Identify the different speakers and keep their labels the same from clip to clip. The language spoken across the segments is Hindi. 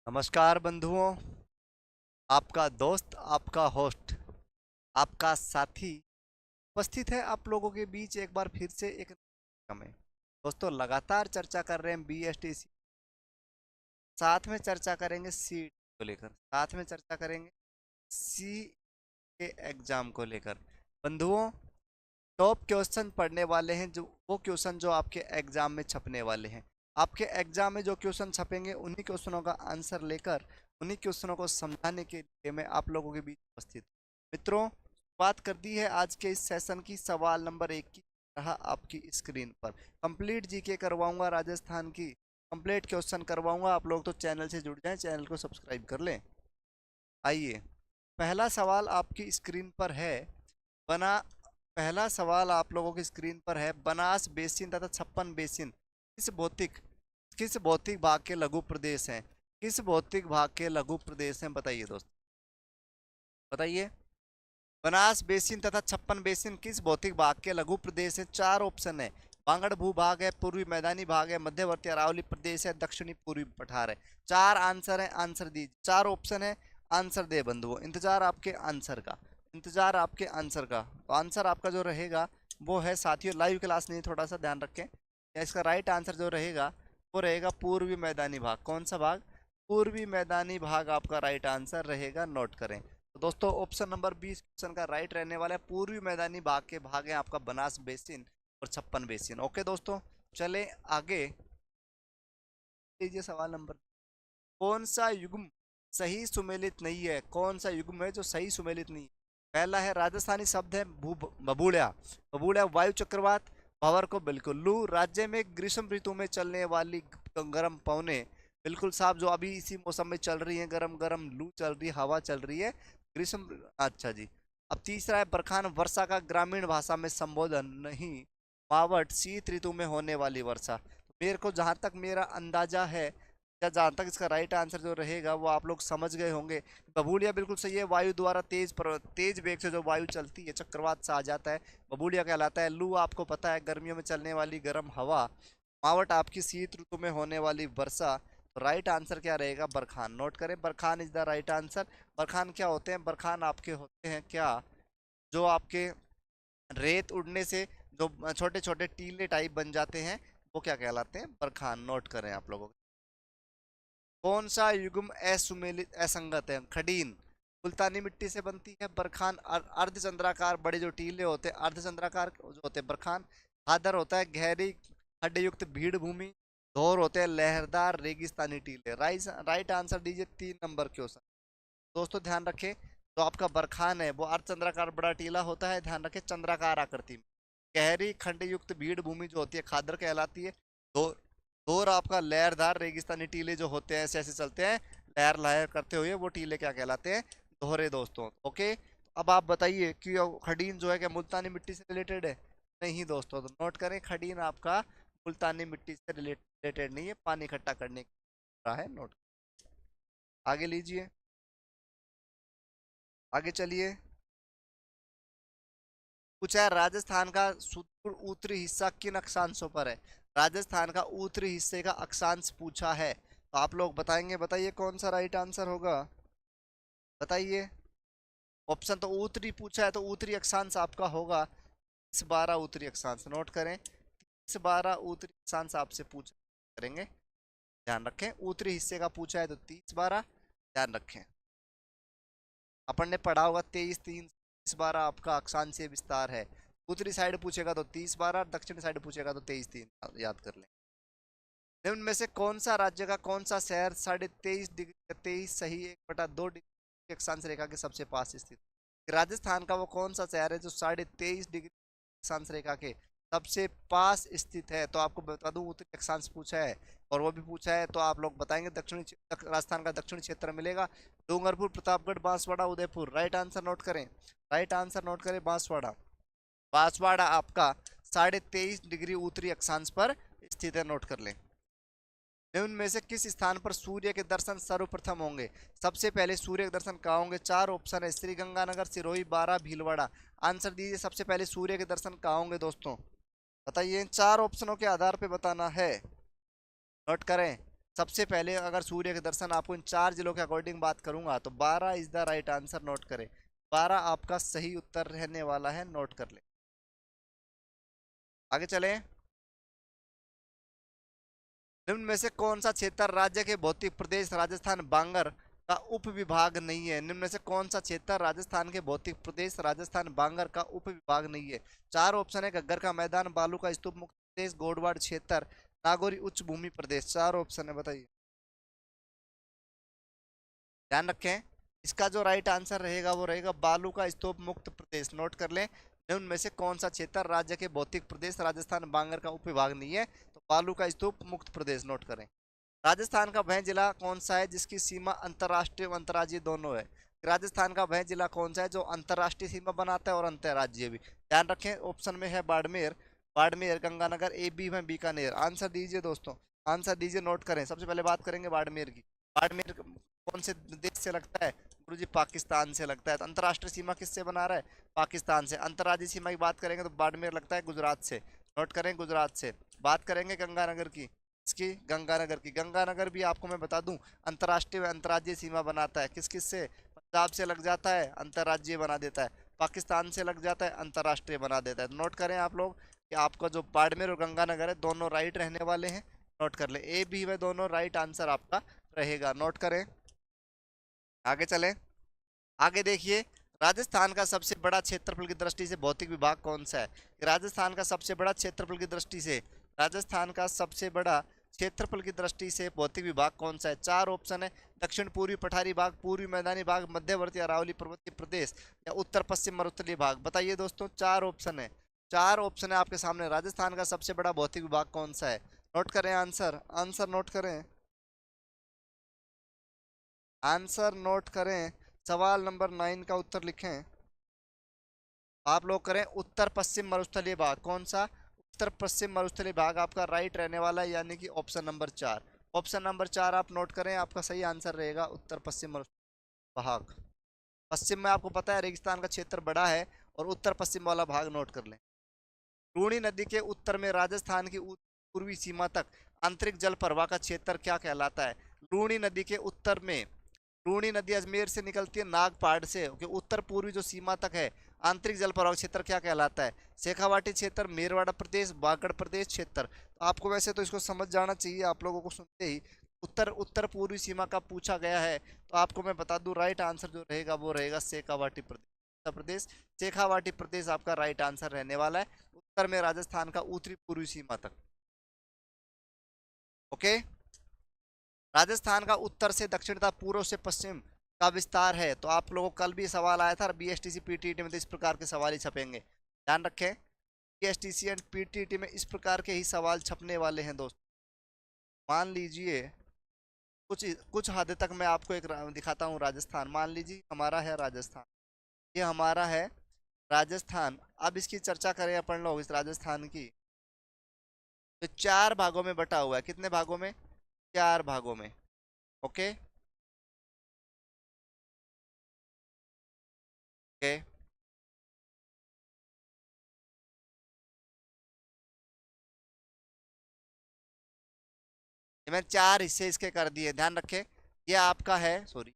Speaker 1: नमस्कार बंधुओं। आपका दोस्त, आपका होस्ट, आपका साथी उपस्थित है आप लोगों के बीच एक बार फिर से एक में। दोस्तों, लगातार चर्चा कर रहे हैं बीएसटीसी। साथ में चर्चा करेंगे सीट को लेकर, साथ में चर्चा करेंगे सी के एग्जाम को लेकर। बंधुओं, टॉप क्वेश्चन पढ़ने वाले हैं, जो वो क्वेश्चन जो आपके एग्जाम में छपने वाले हैं। आपके एग्जाम में जो क्वेश्चन छपेंगे उन्हीं क्वेश्चनों का आंसर लेकर, उन्हीं क्वेश्चनों को समझाने के लिए मैं आप लोगों के बीच उपस्थित हूं। मित्रों, बात कर दी है आज के इस सेशन की। सवाल नंबर 1 की रहा आपकी स्क्रीन पर। कंप्लीट जीके करवाऊंगा, राजस्थान की कंप्लीट क्वेश्चन करवाऊंगा। आप लोग तो चैनल से जुड़ जाएं, चैनल को सब्सक्राइब कर लें। आइए, पहला सवाल आपकी स्क्रीन पर है। बना पहला सवाल आप लोगों की स्क्रीन पर है। बनास बेसिन तथा छप्पन बेसिन किस भौतिक भाग के लघु प्रदेश हैं? किस भौतिक भाग के लघु प्रदेश हैं? बताइए दोस्त, बताइए। बनास बेसिन तथा छप्पन बेसिन किस भौतिक भाग के लघु प्रदेश हैं? चार ऑप्शन है। बांगड़ भूभाग है, पूर्वी मैदानी भाग है, मध्यवर्ती अरावली प्रदेश है, दक्षिणी पूर्वी पठार है। चार आंसर है, आंसर दीजिए। चार ऑप्शन है, आंसर दे बंधुओं। इंतजार आपके आंसर का, इंतजार आपके आंसर का। तो आंसर आपका जो रहेगा वो है, साथियों लाइव क्लास नहीं, थोड़ा सा ध्यान रखें। इसका राइट आंसर जो रहेगा वो रहेगा पूर्वी मैदानी भाग। कौन सा भाग? पूर्वी मैदानी भाग आपका राइट आंसर रहेगा, नोट करें। तो दोस्तों, ऑप्शन नंबर 20 क्वेश्चन का राइट रहने वाला है। पूर्वी मैदानी भाग के भाग है आपका बनास बेसिन और छप्पन बेसिन। ओके दोस्तों, चले आगे। लीजिए सवाल नंबर। कौन सा युग्म सही सुमेलित नहीं है? कौन सा युग्म है जो सही सुमेलित नहीं है? पहला है राजस्थानी शब्द है बबूलिया। बबूलिया वायु चक्रवात। भंवर को बिल्कुल लू। राज्य में ग्रीष्म ऋतु में चलने वाली गर्म पवने, बिल्कुल साहब, जो अभी इसी मौसम में चल रही है, गरम गरम लू चल रही है, हवा चल रही है, ग्रीष्म। अच्छा जी। अब तीसरा है बरखान, वर्षा का ग्रामीण भाषा में संबोधन नहीं। मावट, शीत ऋतु में होने वाली वर्षा। मेरे को जहां तक मेरा अंदाजा है, या जहाँ तक इसका राइट आंसर जो रहेगा वो आप लोग समझ गए होंगे। बबूलिया बिल्कुल सही है। वायु द्वारा तेज वेग से जो वायु चलती है, चक्रवात सा आ जाता है, बबूलिया कहलाता है। लू आपको पता है, गर्मियों में चलने वाली गर्म हवा। मावट आपकी शीत ऋतु में होने वाली वर्षा। तो राइट आंसर क्या रहेगा? बरखान। नोट करें, barchan is the right answer. Barchan क्या होते हैं? बरखान आपके होते हैं क्या, जो आपके रेत उड़ने से जो छोटे छोटे टीले टाइप बन जाते हैं, वो क्या कहलाते हैं? बरखान। नोट करें आप लोगों। कौन सा युग्म असुमेलित असंगत है? खडीन मुल्तानी मिट्टी से बनती है। बरखान अर्धचंद्राकार, बड़े जो टीले होते हैं अर्धचंद्राकार जो होते हैं बरखान। हादर होता है गहरी खड्डयुक्त भीड़ भूमि। धौर होते हैं लहरदार रेगिस्तानी टीले। राइट आंसर दीजिए 3 नंबर क्वेश्चन। दोस्तों ध्यान रखें, जो आपका बरखान है वो अर्धचंद्राकार बड़ा टीला होता है। ध्यान रखें, चंद्राकार आकृति में। गहरी खंडयुक्त भीड़ भूमि जो होती है खादर कहलाती है। दो और आपका लहरदार रेगिस्तानी टीले जो होते हैं, ऐसे ऐसे चलते हैं लहर लहर करते हुए, वो टीले क्या कहलाते हैं? दोहरे दोस्तों। ओके, अब आप बताइए कि खडीन जो है क्या मुल्तानी मिट्टी से रिलेटेड है? नहीं दोस्तों, तो नोट करें, खडीन आपका मुल्तानी मिट्टी से रिलेटेड नहीं है, पानी इकट्ठा करने का है। नोट आगे लीजिए, आगे चलिए। पूछा है राजस्थान का सुदूर उत्तरी हिस्सा किन अक्षांशों पर है? राजस्थान का उत्तरी हिस्से का अक्षांश पूछा है, तो आप लोग बताएंगे। बताइए कौन सा राइट आंसर होगा, बताइए। ऑप्शन तो उत्तरी पूछा है, तो उत्तरी अक्षांश आपका होगा 30-12 उत्तरी अक्षांश। नोट करें, 30-12 उत्तरी अक्षांश आपसे पूछ करेंगे। ध्यान रखें, उत्तरी हिस्से का पूछा है तो 30-12। ध्यान रखें, अपन ने पढ़ा होगा 23-3। 30-12 आपका अक्षांशीय विस्तार है। उत्तरी साइड पूछेगा तो 30-12, दक्षिण साइड पूछेगा तो 23-3। याद कर लें। निम्न में से कौन सा राज्य का कौन सा शहर 23.5 डिग्री 23 सही 1/2 डिग्री अक्षांश रेखा के सबसे पास स्थित? राजस्थान का वो कौन सा शहर है जो 23.5 डिग्री अक्षांश रेखा के सबसे पास स्थित है? तो आपको बता दूं, उत्तरी अक्षांश पूछा है और वो भी पूछा है, तो आप लोग बताएंगे राजस्थान का दक्षिणी क्षेत्र मिलेगा। Dungarpur, Pratapgarh, Banswara, Udaipur. Right answer note करें, राइट आंसर नोट करें, बांसवाड़ा। बांसवाड़ा आपका 23.5 डिग्री उत्तरी अक्षांश पर स्थित है। नोट कर लें। निम्न में से किस स्थान पर सूर्य के दर्शन सर्वप्रथम होंगे? सबसे पहले सूर्य के दर्शन कहाँ होंगे? चार ऑप्शन है, श्री गंगानगर, सिरोही, बारा, भीलवाड़ा। आंसर दीजिए, सबसे पहले सूर्य के दर्शन कहाँ होंगे दोस्तों? बताइए, इन चार ऑप्शनों के आधार पे बताना है। नोट करें, सबसे पहले अगर सूर्य के दर्शन आपको इन 4 जिलों के अकॉर्डिंग बात करूंगा तो 12 is the right answer, note करें। 12 आपका सही उत्तर रहने वाला है, नोट कर ले। आगे चलें। निम्न में से कौन सा क्षेत्र राज्य के भौतिक प्रदेश राजस्थान बांगर का उप विभाग नहीं है? निम्न में से कौन सा क्षेत्र राजस्थान के भौतिक प्रदेश राजस्थान बांगर का उप विभाग नहीं है? 4 ऑप्शन है। घग्गर का मैदान, बालू का स्तूप मुक्त प्रदेश, गोडवाड़ क्षेत्र, नागौरी उच्च भूमि प्रदेश। 4 ऑप्शन है, बताइए। ध्यान रखें, इसका जो राइट आंसर रहेगा वो रहेगा बालू का स्तूप मुक्त प्रदेश, नोट कर लें। निम्न में से कौन सा क्षेत्र राज्य के भौतिक प्रदेश राजस्थान बांगर का उप विभाग नहीं है? तो बालू का स्तूप मुक्त प्रदेश, नोट करें। राजस्थान का वह जिला कौन सा है जिसकी सीमा अंतर्राष्ट्रीय और अंतर्राज्यीय दोनों है? राजस्थान का वह जिला कौन सा है जो अंतर्राष्ट्रीय सीमा बनाता है और अंतर्राज्यीय भी? ध्यान रखें, ऑप्शन में है बाड़मेर, बाड़मेर, गंगानगर, ए बी में बीकानेर। आंसर दीजिए दोस्तों, आंसर दीजिए, नोट करें। सबसे पहले बात करेंगे बाड़मेर की। बाड़मेर कौन से देश से लगता है? गुरुजी पाकिस्तान से लगता है। तो अंतर्राष्ट्रीय सीमा किससे बना रहा है? पाकिस्तान से। अंतर्राज्यीय सीमा की बात करेंगे तो बाड़मेर लगता है गुजरात से, नोट करें, गुजरात से। बात करेंगे गंगानगर की, इसकी गंगानगर की। गंगानगर भी आपको मैं बता दूं अंतर्राष्ट्रीय अंतर्राज्यीय सीमा बनाता है। किस किस से? पंजाब से लग जाता है, अंतर्राज्यीय बना देता है। पाकिस्तान से लग जाता है, अंतर्राष्ट्रीय बना देता है। नोट करें आप लोग कि आपका जो बाड़मेर और गंगानगर है दोनों राइट रहने वाले हैं, नोट कर ले। ए बी में दोनों राइट आंसर आपका रहेगा, नोट करें। आगे चलें। आगे देखिए, राजस्थान का सबसे बड़ा क्षेत्रफल की दृष्टि से भौतिक विभाग कौन सा है? राजस्थान का सबसे बड़ा क्षेत्रफल की दृष्टि से, राजस्थान का सबसे बड़ा क्षेत्रफल की दृष्टि से भौतिक विभाग कौन सा है? 4 ऑप्शन है। दक्षिण पूर्वी पठारी भाग, पूर्वी मैदानी भाग, मध्यवर्ती अरावली पर्वतीय प्रदेश या उत्तर पश्चिम मरुस्थलीय भाग। बताइए दोस्तों, 4 ऑप्शन है। 4 ऑप्शन है आपके सामने। राजस्थान का सबसे बड़ा भौतिक विभाग कौन सा है? नोट करें आंसर, आंसर नोट करें, आंसर नोट करें। सवाल नंबर 9 का उत्तर लिखें। आप लोग करें उत्तर पश्चिम मरुस्थलीय भाग। कौन सा? उत्तर पश्चिम मरुस्थलीय भाग आपका राइट रहने वाला है, यानी कि ऑप्शन नंबर 4। ऑप्शन नंबर 4 आप नोट करें, आपका सही आंसर रहेगा उत्तर पश्चिम मरुस्थलीय भाग। पश्चिम में आपको पता है रेगिस्तान का क्षेत्र बड़ा है, और उत्तर पश्चिम वाला भाग नोट कर लें। लूणी नदी के उत्तर में राजस्थान की पूर्वी सीमा तक आंतरिक जल प्रवाह का क्षेत्र क्या कहलाता है? लूणी नदी के उत्तर में, लूणी नदी अजमेर से निकलती है नागपाड़ से, उत्तर पूर्वी जो सीमा तक है आंतरिक जल प्रवाह क्षेत्र क्या कहलाता है? शेखावाटी क्षेत्र, मेरवाड़ा प्रदेश, बागड़ प्रदेश क्षेत्र। तो आपको वैसे तो इसको समझ जाना चाहिए आप लोगों को सुनते ही। उत्तर उत्तर पूर्वी सीमा का पूछा गया है, तो आपको मैं बता दूं राइट आंसर जो रहेगा वो रहेगा शेखावाटी प्रदेश। उत्तर प्रदेश, शेखावाटी प्रदेश आपका राइट आंसर रहने वाला है, उत्तर में राजस्थान का उत्तरी पूर्वी सीमा तक। ओके, राजस्थान का उत्तर से दक्षिण तथा पूर्व से पश्चिम का विस्तार है। तो आप लोगों को कल भी सवाल आया था बीएसटीसी पीटीईटी में, तो इस प्रकार के सवाल ही छपेंगे, ध्यान रखें। बीएसटीसी एंड पीटीईटी में इस प्रकार के ही सवाल छपने वाले हैं दोस्तों। मान लीजिए कुछ कुछ हद तक मैं आपको एक दिखाता हूँ राजस्थान। मान लीजिए हमारा है राजस्थान, ये हमारा है राजस्थान। अब इसकी चर्चा करें अपन लोग इस राजस्थान की, तो 4 भागों में बटा हुआ है। कितने भागों में? 4 भागों में। ओके ओके, ये मैंने 4 हिस्से इसके कर दिए, ध्यान रखें। ये आपका है, सॉरी,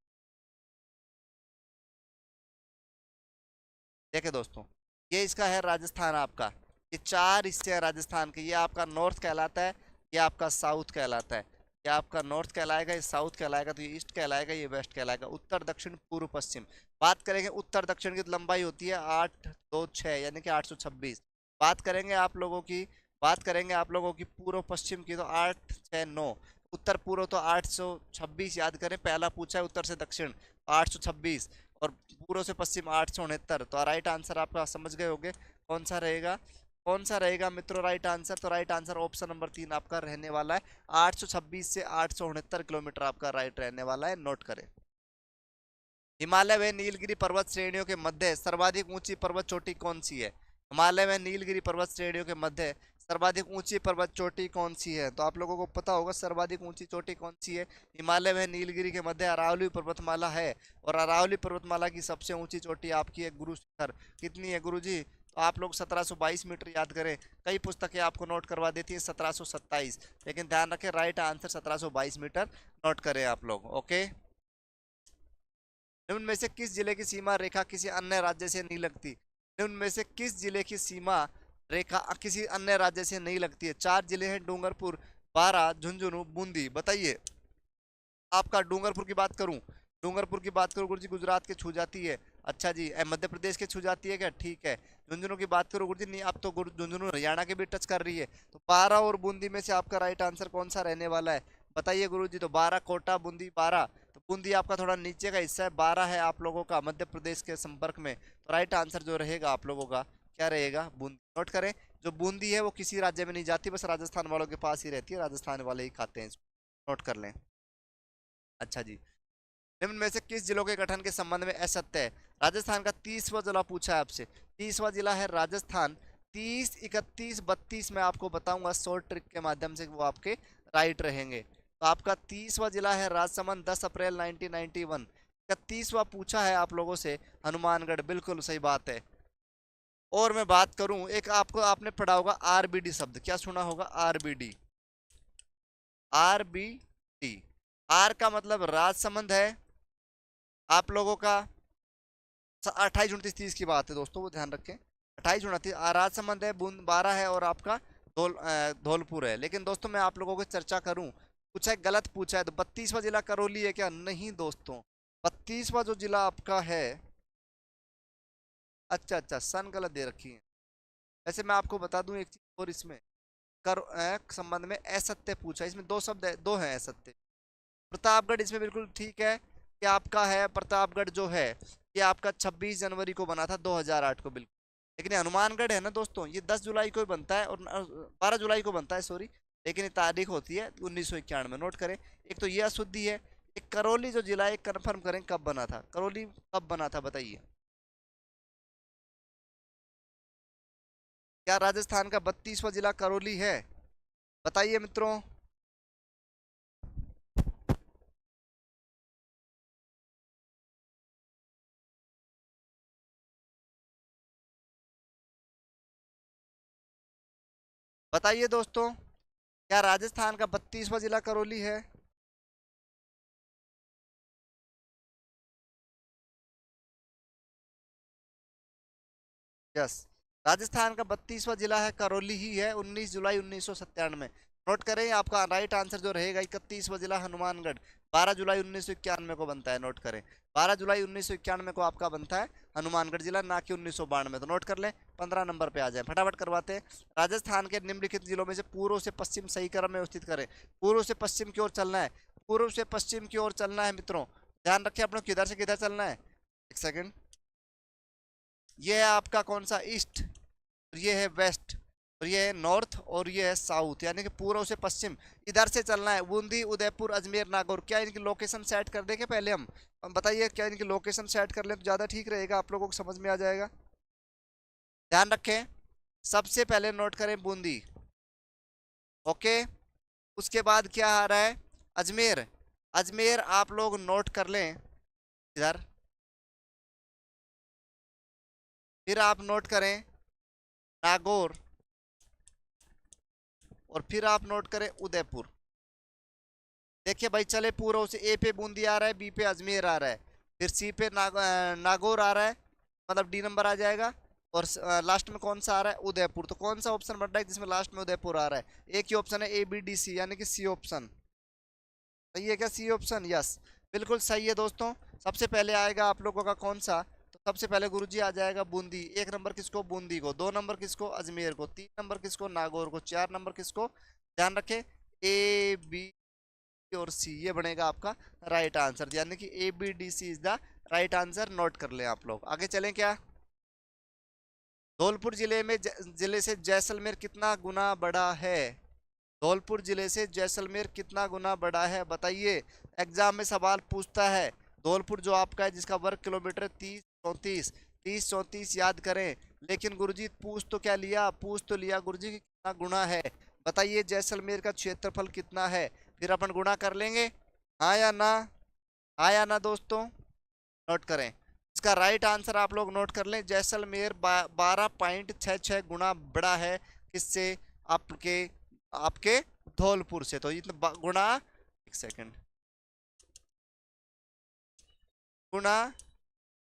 Speaker 1: देखे दोस्तों, ये इसका है राजस्थान आपका। ये 4 हिस्से हैं राजस्थान के। ये आपका नॉर्थ कहलाता है, ये आपका साउथ कहलाता है। ये आपका नॉर्थ कहलाएगा, ये साउथ कहलाएगा, तो ये ईस्ट कहलाएगा, ये वेस्ट कहलाएगा। उत्तर दक्षिण पूर्व पश्चिम। बात करेंगे उत्तर दक्षिण की, तो लंबाई होती है 8 2 6 यानी कि 826। बात करेंगे आप लोगों की, बात करेंगे आप लोगों की पूर्व पश्चिम की, तो 8 6 9। उत्तर पूर्व तो 826 याद करें, पहला पूछा है उत्तर से दक्षिण 826, और पूर्व से पश्चिम 869। तो राइट आंसर आपका समझ गए होंगे कौन सा रहेगा, कौन सा रहेगा मित्रों राइट आंसर? तो राइट आंसर ऑप्शन नंबर 3 आपका रहने वाला है। 826 से 869 किलोमीटर आपका राइट रहने वाला है, नोट करें। हिमालय व नीलगिरी पर्वत श्रेणियों के मध्य सर्वाधिक ऊंची पर्वत चोटी कौन सी है? हिमालय व नीलगिरी पर्वत श्रेणियों के मध्य सर्वाधिक ऊंची पर्वत चोटी कौन सी है? तो आप लोगों को पता होगा सर्वाधिक ऊंची चोटी कौन सी है। हिमालय व नीलगिरी के मध्य अरावली पर्वतमाला है, और अरावली पर्वतमाला की सबसे ऊंची चोटी आपकी है गुरु शिखर। कितनी है गुरु जी? तो आप लोग 1722 मीटर याद करें। कई पुस्तकें आपको नोट करवा देती हैं 1727, लेकिन ध्यान रखें राइट आंसर 1722 मीटर नोट करें आप लोग। ओके, निम्न में से किस जिले की सीमा रेखा किसी अन्य राज्य से नहीं लगती? निम्न में से किस जिले की सीमा रेखा किसी अन्य राज्य से नहीं लगती है? 4 जिले हैं, डूंगरपुर, बारां, झुंझुनू, बूंदी। बताइए। आपका डूंगरपुर की बात करूं, डूंगरपुर की बात करूं गुरुजी, गुजरात के छू जाती है। अच्छा जी, मध्य प्रदेश के छू जाती है क्या? ठीक है। झुंझुनू की बात करूं गुरुजी, नहीं, अब तो झुंझुनू हरियाणा के भी टच कर रही है। तो बारां और बूंदी में से आपका राइट आंसर कौन सा रहने वाला है? बताइए गुरुजी। तो बारां, कोटा, बूंदी, बारां। तो बूंदी आपका थोड़ा नीचे का हिस्सा है, बारां है आप लोगों का मध्य प्रदेश के संपर्क में। तो राइट आंसर जो रहेगा आप लोगों का क्या रहेगा? बूंदी। नोट करें, जो बूंदी है वो किसी राज्य में नहीं जाती, बस राजस्थान वालों के पास ही रहती है, राजस्थान वाले ही खाते हैं इसको। नोट कर लें। अच्छा जी, निम्न में से किस जिलों के गठन के संबंध में असत्य है? राजस्थान का 30वां जिला पूछा है आपसे। 30वां जिला है राजस्थान। 30, 31, 32 में आपको बताऊंगा शॉर्ट ट्रिक के माध्यम से, वो आपके राइट रहेंगे। तो आपका 30वां जिला है राजसमंद, 10 अप्रैल 1991। 31वां पूछा है आप लोगों से हनुमानगढ़, बिल्कुल सही बात है। और मैं बात करूं, एक आपको आपने पढ़ा होगा आरबीडी शब्द, क्या सुना होगा? RBD, RBD. आर का मतलब राजसमंद है आप लोगों का। 28, 29, 30 की बात है दोस्तों, वो ध्यान रखें। 28, 29 राजसमंद है, बूंद, बारह है, और आपका धौलपुर है। लेकिन दोस्तों मैं आप लोगों को चर्चा करूं, कुछ है गलत पूछा है। तो 32वां जिला करौली है क्या? नहीं दोस्तों, 32वां जो जिला आपका है, अच्छा अच्छा सन गलत दे रखी है। वैसे मैं आपको बता दूं एक चीज और, इसमें कर संबंध में असत्य पूछा है। इसमें दो शब्द है, दो हैं असत्य। प्रतापगढ़ इसमें बिल्कुल ठीक है कि आपका है प्रतापगढ़ जो है, ये आपका 26 जनवरी को बना था 2008 को, बिल्कुल। लेकिन ये हनुमानगढ़ है ना दोस्तों, ये 10 जुलाई को ही बनता है, और 12 जुलाई को बनता है, सॉरी। लेकिन ये तारीख होती है 1991 में। नोट करें। एक तो ये अशुद्धि है। एक करौली जो जिला है, कंफर्म करें कब बना था? करौली कब बना था बताइए। क्या राजस्थान का 32वां जिला करौली है? बताइए मित्रों। बताइए दोस्तों, क्या राजस्थान का 32वां जिला करौली है? यस, राजस्थान का 32वां जिला है करौली ही है, 19 जुलाई 1997 में। नोट करें, आपका राइट आंसर जो रहेगा 31वां जिला हनुमानगढ़, 12 जुलाई 1991 को बनता है। नोट करें, 12 जुलाई 1991 को आपका बनता है हनुमानगढ़ जिला, ना कि 1992। तो नोट कर लें, 15 नंबर पे आ जाए, फटाफट करवाते हैं। राजस्थान के निम्नलिखित जिलों में से पूर्व से पश्चिम सही क्रम में व्यवस्थित करें। पूर्व से पश्चिम की ओर चलना है, पूर्व से पश्चिम की ओर चलना है मित्रों। ध्यान रखें अपनों, किधर से किधर चलना है। एक सेकेंड, ये है आपका कौन सा? ईस्ट, और ये है वेस्ट, और ये है नॉर्थ, और ये है साउथ, यानी कि पूर्व से पश्चिम इधर से चलना है। बूंदी, उदयपुर, अजमेर, नागौर। क्या इनकी लोकेशन सेट कर देंगे पहले हम बताइए, क्या इनकी लोकेशन सेट कर लें तो ज़्यादा ठीक रहेगा, आप लोगों को समझ में आ जाएगा। ध्यान रखें, सबसे पहले नोट करें बूंदी। ओके, उसके बाद क्या आ रहा है? अजमेर। अजमेर आप लोग नोट कर लें इधर। फिर आप नोट करें नागौर, और फिर आप नोट करें उदयपुर। देखिए भाई, चले पूर्व से, ए पे बूंदी आ रहा है, बी पे अजमेर आ रहा है, फिर सी पे नागौर आ रहा है, मतलब डी नंबर आ जाएगा। और लास्ट में कौन सा आ रहा है? उदयपुर। तो कौन सा ऑप्शन बन रहा है जिसमें लास्ट में उदयपुर आ रहा है? एक ही ऑप्शन है, ए बी डी सी, यानी कि सी ऑप्शन। सही है क्या सी ऑप्शन? यस, बिल्कुल सही है दोस्तों। सबसे पहले आएगा आप लोगों का कौन सा? तो सबसे पहले गुरुजी आ जाएगा बूंदी। एक नंबर किसको? बूंदी को। दो नंबर किसको? अजमेर को। तीन नंबर किसको? नागौर को। चार नंबर किसको? ध्यान रखें, ए बी और सी, ये बनेगा आपका राइट आंसर, यानी कि A B D C is the right answer. Note कर लें आप लोग। आगे चलें क्या? धौलपुर जिले में जिले से जैसलमेर कितना गुना बड़ा है? धौलपुर जिले से जैसलमेर कितना गुना बड़ा है बताइए। एग्जाम में सवाल पूछता है। धौलपुर जो आपका है, जिसका वर्ग किलोमीटर 30, 34, 30, 34 याद करें। लेकिन गुरुजी पूछ तो क्या लिया? पूछ तो लिया गुरुजी कि कितना गुना है। बताइए जैसलमेर का क्षेत्रफल कितना है, फिर अपन गुणा कर लेंगे। हाँ या ना? हाँ या ना दोस्तों? नोट करें, इसका राइट आंसर आप लोग नोट कर लें, जैसलमेर 12.66 गुना बड़ा है किससे, आपके आपके धौलपुर से। तो इतना गुना, एक सेकंड, गुना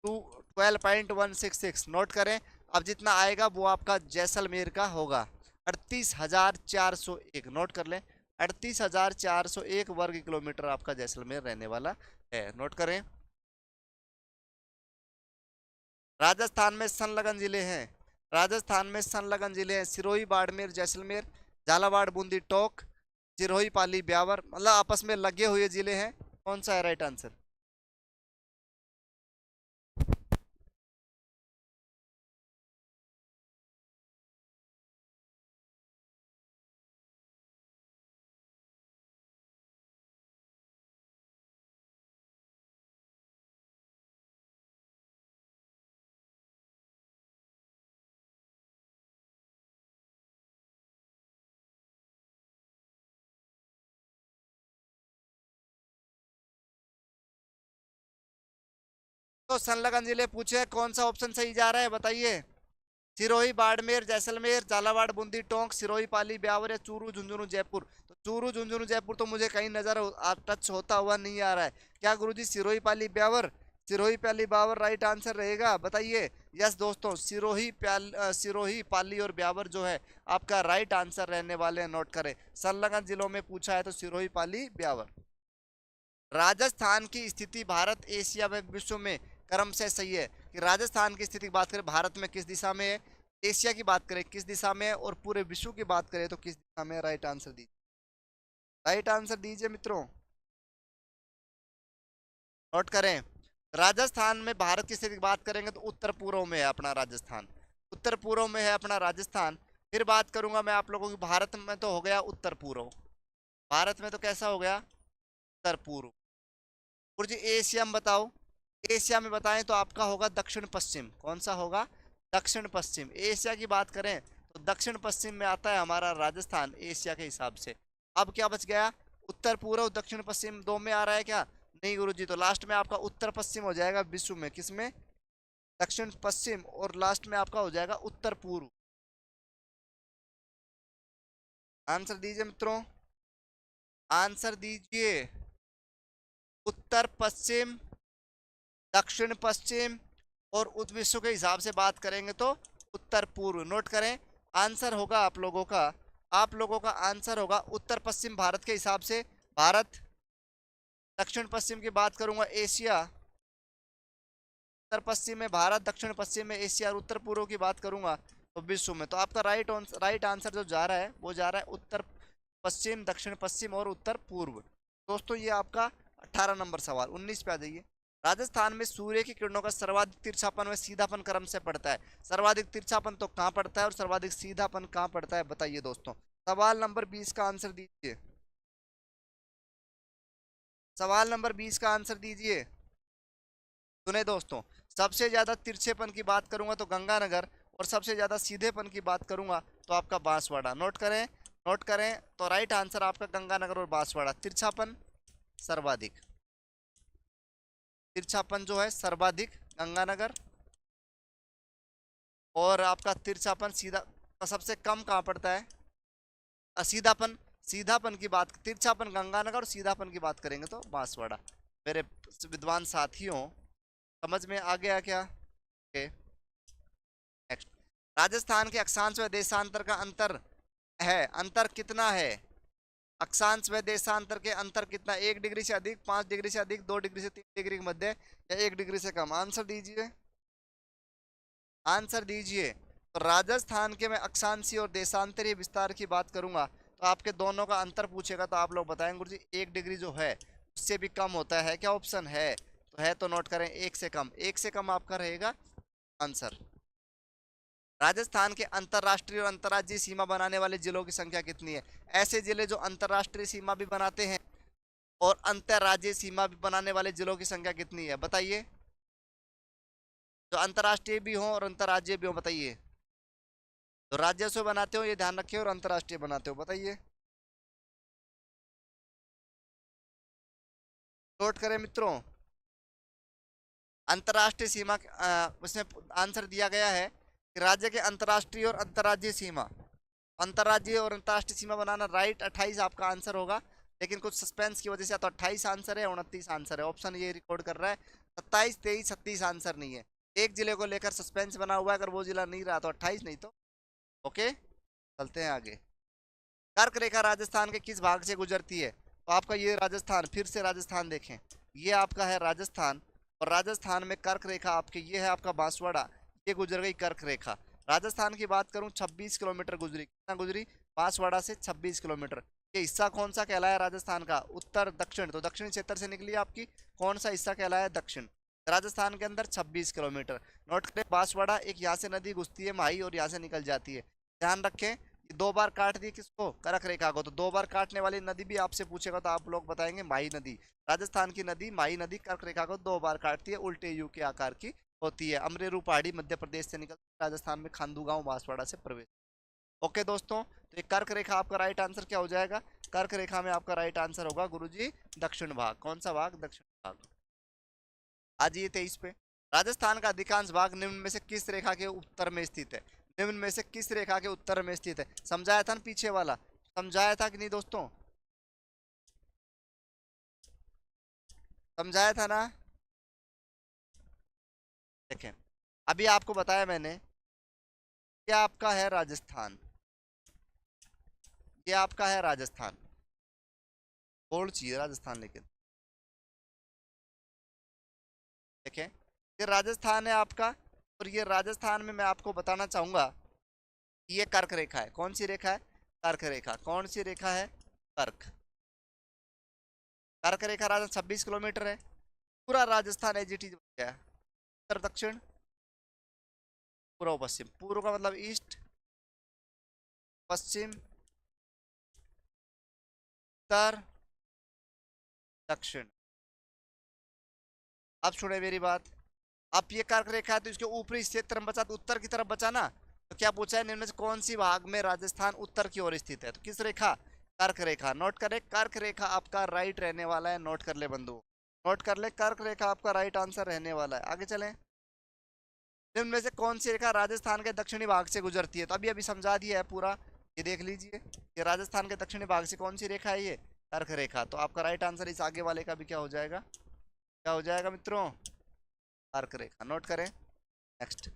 Speaker 1: 12.166 नोट करें। अब जितना आएगा वो आपका जैसलमेर का होगा 38,401, नोट कर लें। 38,401 वर्ग किलोमीटर आपका जैसलमेर रहने वाला है, नोट करें। राजस्थान में संलग्न जिले हैं, राजस्थान में संलग्न जिले हैं सिरोही, बाड़मेर, जैसलमेर, झालावाड़, बूंदी, टोंक, सिरोही, पाली, ब्यावर, मतलब आपस में लगे हुए जिले हैं। कौन सा है राइट आंसर? तो संलग्न जिले पूछे, कौन सा ऑप्शन सही जा रहा है बताइए? सिरोही, बाड़मेर, जैसलमेर, झालावाड़, बूंदी, टोंक, सिरोही, पाली, ब्यावर या चूरू, झुंझुनू, जयपुर। तो चूरू, झुंझुनू, जयपुर तो मुझे कहीं नजर टच होता हुआ नहीं आ रहा है। क्या गुरुजी सिरोही, पाली, ब्यावर? सिरोही, पाली, ब्यावर राइट आंसर रहेगा, बताइए। यस दोस्तों, सिरोही, पाली और ब्यावर जो है आपका राइट आंसर रहने वाले हैं, नोट करें। संलग्न जिलों में पूछा है तो सिरोही, पाली, ब्यावर। राजस्थान की स्थिति भारत, एशिया व विश्व में क्रम से सही है कि राजस्थान की स्थिति की बात करें भारत में किस दिशा में है, एशिया की बात करें किस दिशा में है, और पूरे विश्व की बात करें तो किस दिशा में है? राइट आंसर दीजिए, राइट आंसर दीजिए मित्रों, नोट करें। राजस्थान में भारत की स्थिति की बात करेंगे तो उत्तर पूर्व में है अपना राजस्थान, उत्तर पूर्व में है अपना राजस्थान। फिर बात करूंगा मैं आप लोगों की, भारत में तो हो गया उत्तर पूर्व, भारत में तो कैसा हो गया? उत्तर पूर्व। और जी एशिया में बताओ, एशिया में बताएं तो आपका होगा दक्षिण पश्चिम। कौन सा होगा? दक्षिण पश्चिम। एशिया की बात करें तो दक्षिण पश्चिम में आता है हमारा राजस्थान एशिया के हिसाब से। अब क्या बच गया? उत्तर पूर्व, दक्षिण पश्चिम, दो में आ रहा है क्या? नहीं गुरुजी, तो लास्ट में आपका उत्तर पश्चिम हो जाएगा विश्व में, किसमें? दक्षिण पश्चिम, और लास्ट में आपका हो जाएगा उत्तर पूर्व। आंसर दीजिए मित्रों, आंसर दीजिए। उत्तर पश्चिम, दक्षिण पश्चिम, और उस विश्व के हिसाब से बात करेंगे तो उत्तर पूर्व, नोट करें। आंसर होगा आप लोगों का आंसर होगा उत्तर पश्चिम भारत के हिसाब से भारत, दक्षिण पश्चिम की बात करूंगा एशिया, उत्तर पश्चिम में भारत, दक्षिण पश्चिम में एशिया, और उत्तर पूर्व की बात करूंगा तो विश्व में। तो आपका राइट आंसर जो जा रहा है वो जा रहा है उत्तर पश्चिम, दक्षिण पश्चिम और उत्तर पूर्व। दोस्तों ये आपका 18 नंबर सवाल। 19 पे आ जाइए। राजस्थान में सूर्य की किरणों का सर्वाधिक तिरछापन व सीधापन क्रम से पड़ता है। सर्वाधिक तिरछापन तो कहाँ पड़ता है और सर्वाधिक सीधापन कहाँ पड़ता है, बताइए दोस्तों। सवाल नंबर 20 का आंसर दीजिए, सवाल नंबर 20 का आंसर दीजिए। सुने दोस्तों, सबसे ज्यादा तिरछेपन की बात करूंगा तो गंगानगर, और सबसे ज्यादा सीधेपन की बात करूंगा तो आपका बांसवाड़ा। नोट करें, नोट करें। तो राइट आंसर आपका गंगानगर और बांसवाड़ा। तिरछापन सर्वाधिक, तिरछापन जो है सर्वाधिक गंगानगर, और आपका तिरछापन सीधा सबसे कम कहाँ पड़ता है? सीधापन, सीधापन की बात, तिरछापन गंगानगर और सीधापन की बात करेंगे तो बांसवाड़ा। मेरे विद्वान साथियों, समझ में आ गया क्या? Okay, next. राजस्थान के अक्षांश व देशांतर का अंतर है, अंतर कितना है? अक्षांश व देशांतर के अंतर कितना? 1 डिग्री से अधिक, 5 डिग्री से अधिक, 2 डिग्री से 3 डिग्री के मध्य, या 1 डिग्री से कम? आंसर दीजिए, आंसर दीजिए। तो राजस्थान के मैं अक्षांशीय और देशांतरीय विस्तार की बात करूंगा तो आपके दोनों का अंतर पूछेगा तो आप लोग बताएंगे गुरुजी 1 डिग्री जो है उससे भी कम होता है क्या? ऑप्शन है तो है, तो नोट करें 1 से कम, 1 से कम आपका रहेगा आंसर। राजस्थान के अंतर्राष्ट्रीय और अंतर्राज्यीय सीमा बनाने वाले जिलों की संख्या कितनी है? ऐसे जिले जो अंतर्राष्ट्रीय सीमा भी बनाते हैं और अंतर्राज्यीय सीमा भी बनाने वाले जिलों की संख्या कितनी है, बताइए। जो अंतर्राष्ट्रीय भी हो और अंतर्राज्यीय भी हो, बताइए। तो राज्य से बनाते हो ये ध्यान रखिए, और अंतर्राष्ट्रीय बनाते हो, बताइए। नोट करें मित्रों, अंतर्राष्ट्रीय सीमा उसमें आंसर दिया गया है कि राज्य के अंतर्राष्ट्रीय और अंतर्राज्यीय सीमा, अंतर्राज्यीय और अंतर्राष्ट्रीय सीमा बनाना राइट 28 आपका आंसर होगा। लेकिन कुछ सस्पेंस की वजह से तो 28 आंसर है, 29 आंसर है, ऑप्शन ये रिकॉर्ड कर रहा है 27, 23, 36 आंसर नहीं है। एक जिले को लेकर सस्पेंस बना हुआ है, अगर वो जिला नहीं रहा तो 28 नहीं तो ओके। चलते हैं आगे। कर्क रेखा राजस्थान के किस भाग से गुजरती है? तो आपका ये राजस्थान, फिर से राजस्थान देखें, ये आपका है राजस्थान, और राजस्थान में कर्क रेखा आपके ये है आपका बांसवाड़ा, ये गुजर गई कर्क रेखा। राजस्थान की बात करूं 26 किलोमीटर गुजरी, कितना गुजरी? बांसवाड़ा से 26 किलोमीटर। ये हिस्सा कौन सा कहलाया राजस्थान का? उत्तर दक्षिण, तो दक्षिणी क्षेत्र से निकली आपकी, कौन सा हिस्सा कहलाया? दक्षिण। राजस्थान के अंदर 26 किलोमीटर। नोट करें, बांसवाड़ा एक यहाँ से नदी घुसती है माही और यहाँ से निकल जाती है, ध्यान रखें। दो बार काट दी किसको? कर्क रेखा को। तो दो बार काटने वाली नदी भी आपसे पूछेगा तो आप लोग बताएंगे माही नदी। राजस्थान की नदी माही नदी कर्क रेखा को दो बार काटती है, उल्टे यू के आकार की होती है। अमरेरू पहाड़ी मध्य प्रदेश से निकल राजस्थान में खांडू गांव बांसवाड़ा से प्रवेश। ओके दोस्तों, तो ये कर्क रेखा आपका राइट आंसर क्या हो जाएगा? कर्क रेखा में आपका राइट आंसर होगा गुरुजी दक्षिण भाग। कौन सा भाग? दक्षिण भाग। आज ये 23 पे। राजस्थान का अधिकांश भाग निम्न में से किस रेखा के उत्तर में स्थित है? निम्न में से किस रेखा के उत्तर में स्थित है? समझाया था ना पीछे वाला, समझाया था कि नहीं दोस्तों? समझाया था ना? देखें, अभी आपको बताया मैंने, क्या आपका है राजस्थान, ये आपका है राजस्थान, बोर्ड चाहिए राजस्थान, लेकिन देखें ये राजस्थान है आपका, और ये राजस्थान में मैं आपको बताना चाहूंगा कि ये कर्क रेखा है। कौन सी रेखा है? कर्क रेखा। कौन सी रेखा है? कर्क। कर्क रेखा राजस्थान 26 किलोमीटर है। पूरा राजस्थान एजीटी बन गया है। उत्तर दक्षिण पूर्व पश्चिम, पूर्व का मतलब ईस्ट, पश्चिम उत्तर दक्षिण। अब सुने मेरी बात, अब ये कर्क रेखा है तो इसके ऊपरी क्षेत्र में बचा तो उत्तर की तरफ बचा ना। तो क्या पूछा है, निम्न से कौन सी भाग में राजस्थान उत्तर की ओर स्थित है? तो किस रेखा? कर्क रेखा। नोट करें, कर्क रेखा आपका राइट रहने वाला है, नोट कर ले बंधु, नोट कर ले, कर्क रेखा आपका राइट आंसर रहने वाला है। आगे चलें। निम्न में से कौन सी रेखा राजस्थान के दक्षिणी भाग से गुजरती है? तो अभी अभी समझा दिया है पूरा, ये देख लीजिए, ये राजस्थान के दक्षिणी भाग से कौन सी रेखा है? ये कर्क रेखा। तो आपका राइट आंसर इस आगे वाले का भी क्या हो जाएगा? क्या हो जाएगा मित्रों? कर्क रेखा। नोट करें। नेक्स्ट,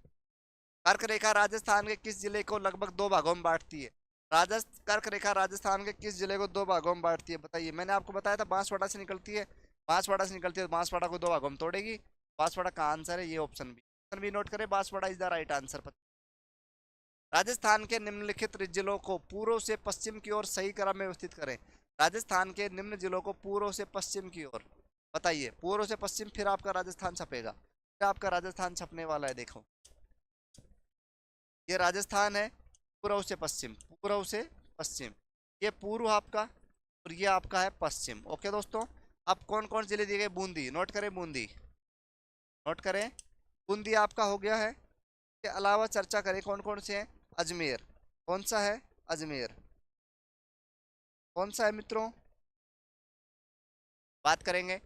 Speaker 1: कर्क रेखा राजस्थान के किस जिले को लगभग दो भागों में बांटती है? कर्क रेखा राजस्थान के किस जिले को दो भागों में बांटती है? बताइए, मैंने आपको बताया था बांसवाड़ा से निकलती है, बांसवाड़ा से निकलती है तो बांसवाड़ा को दो भागों में तोड़ेगी। बांसवाड़ा का आंसर है ये option B. Option B note करें, Banswara is the right answer. Rajasthan के निम्नलिखित जिलों को पूर्व से पश्चिम की ओर सही क्रम में व्यवस्थित करें। राजस्थान के निम्न जिलों को पूर्व से पश्चिम की ओर, बताइए, पूर्व से पश्चिम, फिर आपका राजस्थान छपेगा, फिर आपका राजस्थान छपने वाला है। देखो, ये राजस्थान है, पूर्व से पश्चिम, पूर्व से पश्चिम, ये पूर्व आपका, और ये आपका है पश्चिम। ओके दोस्तों, अब कौन कौन जिले दिए गए? बूंदी। नोट करें, बूंदी। नोट करें, बूंदी आपका हो गया है। के अलावा चर्चा करें कौन कौन से हैं? अजमेर। कौन सा है? अजमेर। कौन सा है मित्रों? बात करेंगे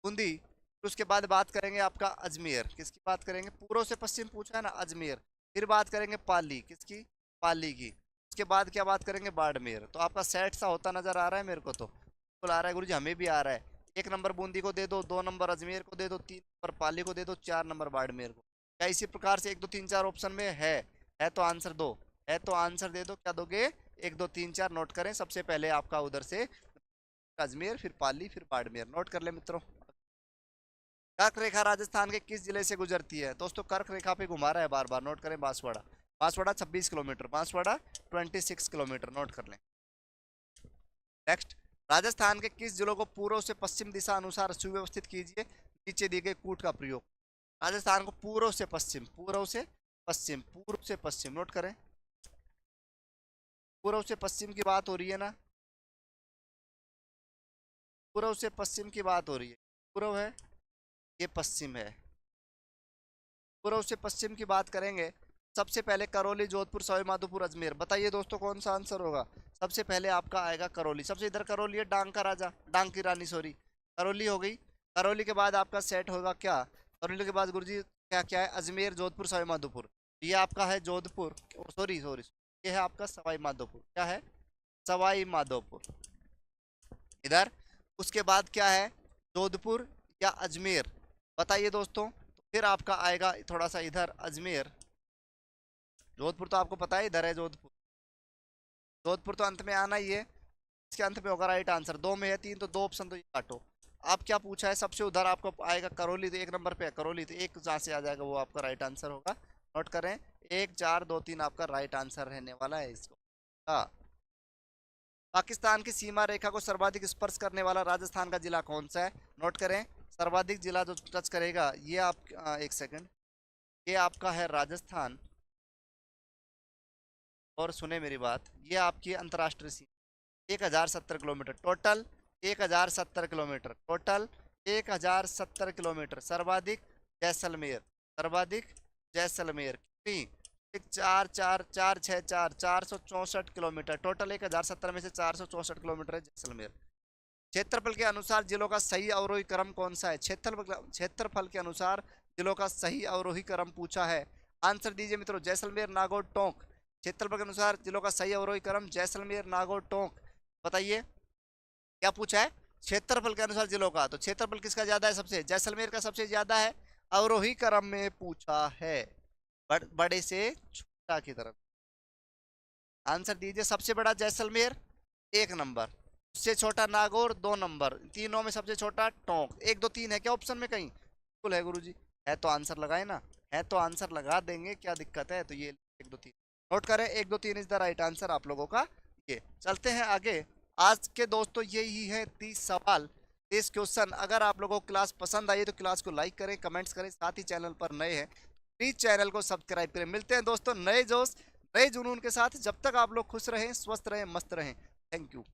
Speaker 1: बूंदी, फिर उसके बाद बात करेंगे आपका अजमेर। किसकी बात करेंगे? पूर्व से पश्चिम पूछा है ना, अजमेर। फिर बात करेंगे पाली, किसकी? पाली की। उसके बाद क्या बात करेंगे? बाड़मेर। तो आपका सेट सा होता नजर आ रहा है मेरे को, तो बिल्कुल आ रहा है गुरुजी, हमें भी आ रहा है। एक नंबर बूंदी को दे दो, दो नंबर अजमेर को दे दो, तीन नंबर पाली को दे दो, चार नंबर बाड़मेर को। क्या इसी प्रकार से एक दो तीन चार ऑप्शन में है तो आंसर दो, है तो आंसर दे दो। क्या दोगे? एक दो तीन चार। नोट करें, सबसे पहले आपका उधर से अजमेर, फिर पाली, फिर बाड़मेर। नोट कर ले मित्रों। कर्क रेखा राजस्थान के किस जिले से गुजरती है? दोस्तों कर्क रेखा पे घुमा रहा है बार बार। नोट करें, Banswara. Banswara 26 kilometre, Banswara 26 kilometre. Note कर लें। नेक्स्ट, राजस्थान के किस जिलों को पूर्व से पश्चिम दिशा अनुसार सुव्यवस्थित कीजिए, नीचे दिए गए कूट का प्रयोग। राजस्थान को पूर्व से पश्चिम, पूर्व से पश्चिम, पूर्व से पश्चिम। नोट करें, पूर्व से पश्चिम की बात हो रही है ना, पूर्व से पश्चिम की बात हो रही है। पूर्व है, ये पश्चिम है। पूर्व से पश्चिम की बात करेंगे, सबसे पहले करौली, जोधपुर, सवाई माधोपुर, अजमेर। बताइए दोस्तों कौन सा आंसर होगा? सबसे पहले आपका आएगा करौली। सबसे इधर करौली है, डांग का राजा, डांग की रानी, सॉरी, करौली हो गई। करौली के बाद आपका सेट होगा क्या? करौली के बाद गुरुजी क्या क्या है? अजमेर, जोधपुर, सवाई माधोपुर। ये आपका है जोधपुर, सॉरी सॉरी, ये है आपका सवाई माधोपुर। क्या है? सवाई माधोपुर इधर। उसके बाद क्या है? जोधपुर या अजमेर, बताइए दोस्तों। तो फिर आपका आएगा थोड़ा सा इधर अजमेर। जोधपुर तो आपको पता है इधर है जोधपुर। जोधपुर तो अंत में आना ही है, इसके अंत में होगा राइट आंसर। दो में है तीन, तो दो ऑप्शन तो ये काटो। आप क्या पूछा है सबसे उधर? आपको आएगा करौली, तो एक नंबर पे है करौली, तो एक जहाँ से आ जाएगा वो आपका राइट आंसर होगा। नोट करें, 1 4 2 3 आपका राइट आंसर रहने वाला है इसको। हाँ। पाकिस्तान की सीमा रेखा को सर्वाधिक स्पर्श करने वाला राजस्थान का जिला कौन सा है? नोट करें, सर्वाधिक जिला जो टच करेगा ये आप एक सेकंड, ये आपका है राजस्थान। और सुने मेरी बात, ये आपकी अंतर्राष्ट्रीय सीमा 1070 kilometre total. 1070 kilometre total, 1070 kilometre. सर्वाधिक जैसलमेर, सर्वाधिक जैसलमेर। कितनी? एक 4 4 4 6 4 464 किलोमीटर टोटल। 1070 में से 464 किलोमीटर है जैसलमेर। क्षेत्रफल के अनुसार जिलों का सही अवरोही क्रम कौन सा है? क्षेत्रफल के अनुसार जिलों का सही अवरोही क्रम पूछा है। आंसर दीजिए मित्रों। जैसलमेर, नागौर, टोंक। क्षेत्रफल के अनुसार जिलों का सही अवरोही क्रम जैसलमेर, नागौर, टोंक। बताइए क्या पूछा है? क्षेत्रफल के अनुसार जिलों का, तो क्षेत्रफल किसका ज्यादा है? सबसे जैसलमेर का सबसे ज्यादा है। अवरोही क्रम में पूछा है, बड़े से छोटा की तरफ। आंसर दीजिए। सबसे बड़ा जैसलमेर 1 नंबर, उससे छोटा नागौर 2 नंबर, तीनों में सबसे छोटा टोंक। 1 2 3 है क्या ऑप्शन में कहीं? बिल्कुल है गुरुजी, है तो आंसर लगाए ना, है तो आंसर लगा देंगे, क्या दिक्कत है? तो ये 1 2 3 नोट करें। 1 2 3 इज द राइट आंसर आप लोगों का। ये चलते हैं आगे। आज के दोस्तों यही है 30 सवाल, 30 क्वेश्चन। अगर आप लोगों को क्लास पसंद आई तो क्लास को लाइक करें, कमेंट्स करें, साथ ही चैनल पर नए हैं प्लीज चैनल को सब्सक्राइब करें। मिलते हैं दोस्तों नए जोश, नए जुनून के साथ। जब तक आप लोग खुश रहें, स्वस्थ रहें, मस्त रहें। Thank you.